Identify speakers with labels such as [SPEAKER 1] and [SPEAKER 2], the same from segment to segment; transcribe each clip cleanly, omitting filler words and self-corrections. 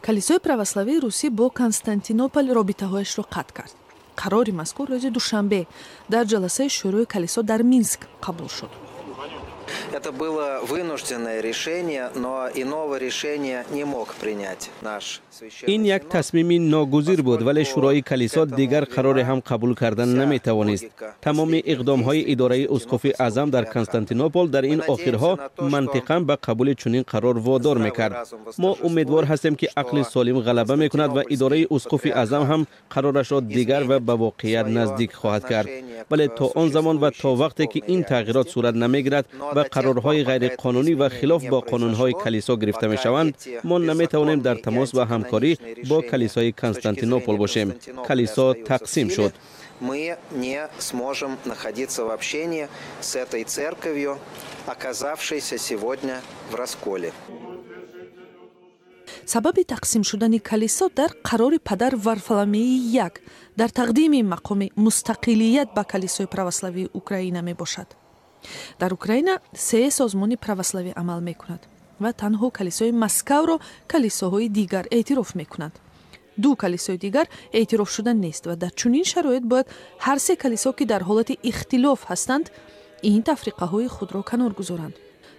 [SPEAKER 1] калисои православии русӣ бо Константинопол робитаҳояшро қатъ кард. қарори мазкур рӯзи душанбе дар ҷаласаи шӯрои калисо дар Минск қабул шуд.
[SPEAKER 2] Это было вынужденное решение, но иного решения не мог принять наш священный.
[SPEAKER 3] این یک تصمیم ناگزیر بود ولی شورای کلیسا دیگر قرار هم قبول کردن نمیتوانست. تمام اقدام‌های اداره اسقفی اعظم در کنستانتینوپل در این آخرها منطقاً به قبول چنین قرار وادار میکرد. ما امیدوار هستیم که عقل سالم غلبه میکند و اداره اسقفی اعظم هم قرارش را دیگر و به واقعیت نزدیک خواهد کرد. ولی تا آن زمان و تا وقتی که این تغییرات صورت نمیگیرد و قرارهای غیر قانونی و خلاف با قانونهای کلیسا گرفته میشوند، ما نمیتوانیم در تماس و همکاری با کلیسای کنستانتینوپل باشیم. کلیسا تقسیم شد.
[SPEAKER 2] Мы не сможем находиться в общении с этой церковью, оказавшейся сегодня в расколе.
[SPEAKER 1] сабаби тақсим шудани калисо дар қарори падар Варфоломеи як дар тақдими мақоми мустақилият ба калисои православии Украина мебошад. дар Украина се созмони православӣ амал мекунад ва танҳо калисои Москавро калисоҳои дигар эътироф мекунанд. ду калисои дигар эътироф шуда нест ва дар чунин шароит бояд ҳар се калисо ки дар ҳолати ихтилоф ҳастанд ин тафриқаҳои худро канор гузоранд.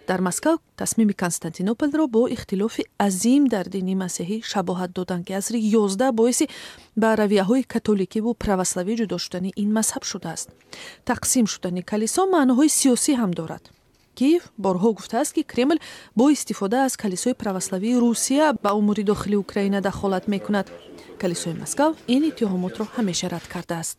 [SPEAKER 1] дар Москав тасмими Константинополро бо ихтилофи азим дар дини масеҳӣ шабоҳат доданд ки асри 11 боиси ба равияҳои католикиву православӣ ҷудо шудани ин мазҳаб шудааст. тақсим шудани калисо маъноҳои сиёсӣ ҳам дорад. Киев борҳо гуфтааст ки Кремл бо истифода аз калисои православии Русия ба умури дохили Украина дахолат мекунад. калисои Москав ин иттиҳомотро ҳамеша рад кардааст.